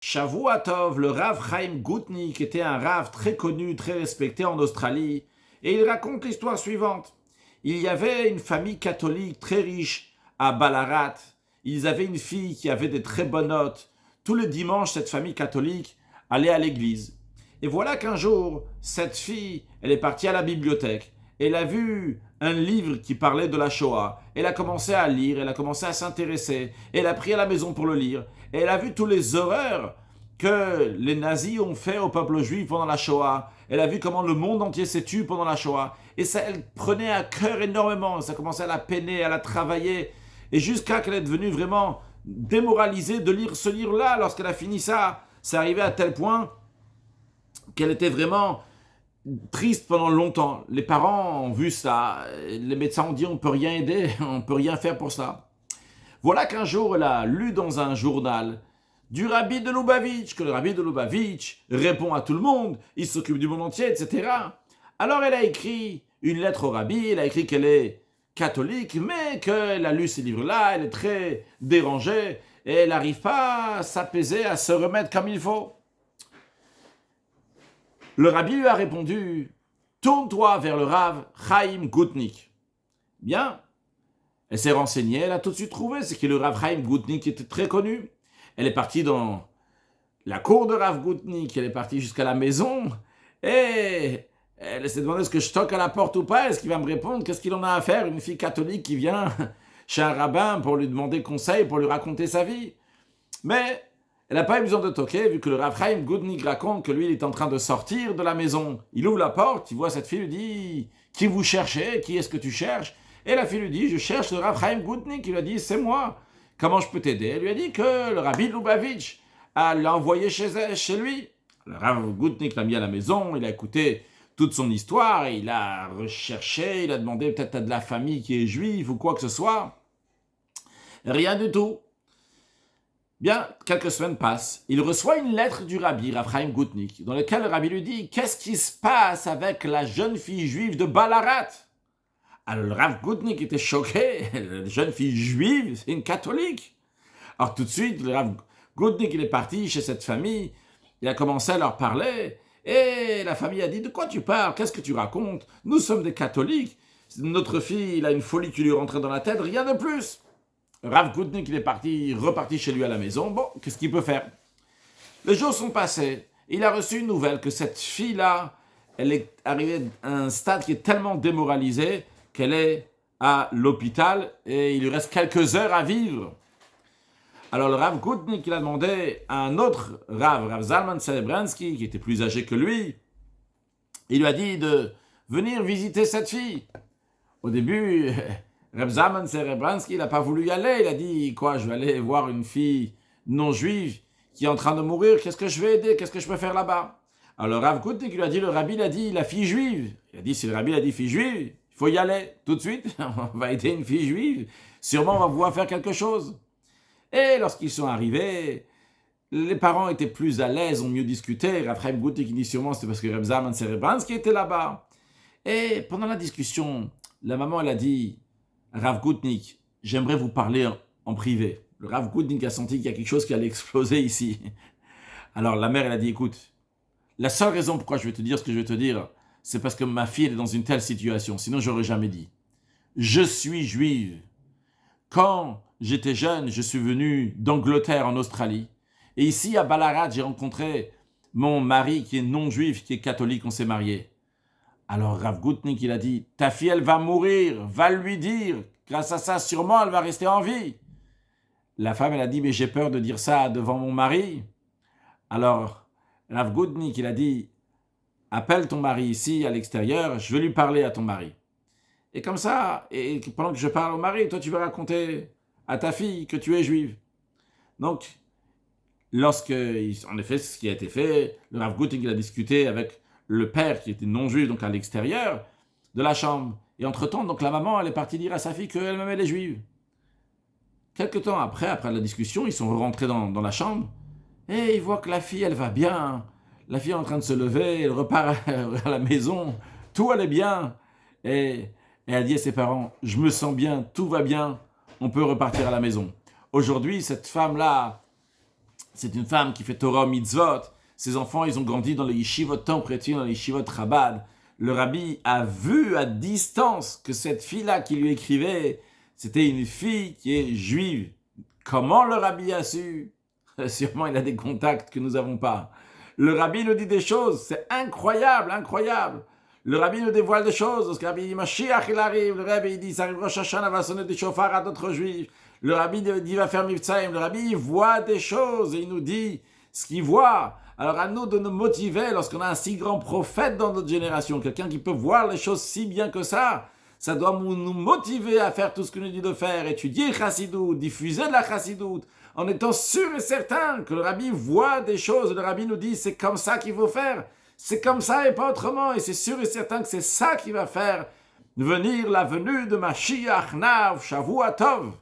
Shavuatov, le Rav Chaim Gutnik, était un Rav très connu, très respecté en Australie, et il raconte l'histoire suivante. Il y avait une famille catholique très riche à Ballarat. Ils avaient une fille qui avait des très bonnes notes. Tous les dimanches, cette famille catholique allait à l'église. Et voilà qu'un jour, cette fille, elle est partie à la bibliothèque. Elle a vu un livre qui parlait de la Shoah. Elle a commencé à lire, elle a commencé à s'intéresser. Elle a pris à la maison pour le lire. Et elle a vu tous les horreurs que les nazis ont fait au peuple juif pendant la Shoah. Elle a vu comment le monde entier s'est tué pendant la Shoah. Et ça, elle prenait à cœur énormément. Ça commençait à la peiner, à la travailler. Et jusqu'à qu'elle est devenue vraiment démoralisée de lire ce livre-là. Lorsqu'elle a fini ça, c'est arrivé à tel point qu'elle était vraiment triste pendant longtemps. Les parents ont vu ça. Les médecins ont dit on ne peut rien aider, on ne peut rien faire pour ça. Voilà qu'un jour, elle a lu dans un journal du rabbi de Lubavitch, que le rabbi de Lubavitch répond à tout le monde, il s'occupe du monde entier, etc. Alors elle a écrit une lettre au rabbi, elle a écrit qu'elle est catholique, mais qu'elle a lu ces livres-là, elle est très dérangée, et elle n'arrive pas à s'apaiser, à se remettre comme il faut. Le rabbi lui a répondu, tourne-toi vers le Rav Chaim Gutnik. Bien, elle s'est renseignée, elle a tout de suite trouvé, c'est que le Rav Chaim Gutnik était très connu. Elle est partie dans la cour de Rav Gutnik, elle est partie jusqu'à la maison, et elle s'est demandé est-ce que je toque à la porte ou pas, est-ce qu'il va me répondre, qu'est-ce qu'il en a à faire, une fille catholique qui vient chez un rabbin pour lui demander conseil, pour lui raconter sa vie. Mais elle n'a pas eu besoin de toquer, vu que le Rav Chaim Gutnik raconte que lui, il est en train de sortir de la maison. Il ouvre la porte, il voit cette fille, lui dit « Qui vous cherchez? Qui est-ce que tu cherches ?» Et la fille lui dit « Je cherche le Rav Chaim Gutnik. » Il lui a dit « C'est moi. Comment je peux t'aider ?» Elle lui a dit que le Rabbi Lubavitch l'a envoyé chez lui. Le Rav Gutnik l'a mis à la maison, il a écouté toute son histoire, il a recherché, il a demandé peut-être à de la famille qui est juive ou quoi que ce soit. Rien du tout. Bien, quelques semaines passent. Il reçoit une lettre du rabbi, Rav Chaim Gutnik, dans laquelle le rabbi lui dit « Qu'est-ce qui se passe avec la jeune fille juive de Ballarat ?» Alors le Rav Gutnik était choqué. La jeune fille juive, c'est une catholique. Alors tout de suite, le Rav Gutnik, il est parti chez cette famille. Il a commencé à leur parler. Et la famille a dit « De quoi tu parles? Qu'est-ce que tu racontes? Nous sommes des catholiques. Notre fille, il a une folie qui lui est rentrée dans la tête, rien de plus. » Rav Gutnik, il est reparti chez lui à la maison. Bon, qu'est-ce qu'il peut faire? Les jours sont passés. Il a reçu une nouvelle que cette fille-là, elle est arrivée à un stade qui est tellement démoralisé qu'elle est à l'hôpital et il lui reste quelques heures à vivre. Alors le Rav Gutnik, il a demandé à un autre Rav Zalman Serebransky, qui était plus âgé que lui, il lui a dit de venir visiter cette fille. Au début, Rav Zalman Serebransky, il n'a pas voulu y aller. Il a dit, quoi, je vais aller voir une fille non juive qui est en train de mourir. Qu'est-ce que je vais aider? Qu'est-ce que je peux faire là-bas? Alors le Rav Gutnik, il lui a dit, le rabbi, il a dit, la fille juive. Il a dit, si le rabbi a dit fille juive, il faut y aller tout de suite. On va aider une fille juive. Sûrement, on va pouvoir faire quelque chose. Et lorsqu'ils sont arrivés, les parents étaient plus à l'aise, ont mieux discuté. Rav Chaim Gutnik dit sûrement c'était parce que Rav Zalman Serebransky était là-bas. Et pendant la discussion, la maman, elle a dit, Rav Gutnik, j'aimerais vous parler en privé. Le Rav Gutnik a senti qu'il y a quelque chose qui allait exploser ici. Alors la mère, elle a dit, écoute, la seule raison pourquoi je vais te dire ce que je vais te dire, c'est parce que ma fille elle est dans une telle situation. Sinon, j'aurais jamais dit. Je suis juive. Quand j'étais jeune, je suis venu d'Angleterre en Australie. Et ici, à Ballarat, j'ai rencontré mon mari qui est non-juif, qui est catholique, on s'est mariés. Alors Rav Gutnik, il a dit, ta fille, elle va mourir, va lui dire, grâce à ça, sûrement, elle va rester en vie. La femme, elle a dit, mais j'ai peur de dire ça devant mon mari. Alors, Rav Gutnik, il a dit, appelle ton mari ici, à l'extérieur, je vais lui parler à ton mari. Et comme ça, et pendant que je parle au mari, toi, tu vas raconter à ta fille que tu es juive. Donc, en effet, ce qui a été fait, le Rav Gutnik, il a discuté avec le père qui était non-juif, donc à l'extérieur de la chambre. Et entre-temps, donc la maman, elle est partie dire à sa fille qu'elle-même, elle est juive. Quelque temps après la discussion, ils sont rentrés dans la chambre et ils voient que la fille, elle va bien. La fille est en train de se lever, elle repart à la maison, tout allait bien. Et elle a dit à ses parents, je me sens bien, tout va bien, on peut repartir à la maison. Aujourd'hui, cette femme-là, C'est une femme qui fait Torah mitzvot. Ses enfants, ils ont grandi dans les yeshivot Tempretim, dans les yeshivot Chabad. Le rabbi a vu à distance que cette fille-là qui lui écrivait, c'était une fille qui est juive. Comment le rabbi a su? Sûrement, il a des contacts que nous n'avons pas. Le rabbi nous dit des choses, c'est incroyable, incroyable. Le rabbi nous dévoile des choses. Lorsque le rabbi dit Mashiach, il arrive. Le rabbi dit ça arrive Rosh Hashanah, va sonner des chauffards à d'autres juifs. Le rabbi dit il va faire Mivtsaim. Le rabbi il voit des choses et il nous dit ce qu'il voit. Alors à nous de nous motiver lorsqu'on a un si grand prophète dans notre génération, quelqu'un qui peut voir les choses si bien que ça doit nous motiver à faire tout ce qu'il nous dit de faire, étudier Chassidut, diffuser de la Chassidut, en étant sûr et certain que le rabbi voit des choses. Le rabbi nous dit c'est comme ça qu'il faut faire. C'est comme ça et pas autrement. Et c'est sûr et certain que c'est ça qui va faire venir la venue de Mashiach Nav Shavua Tov.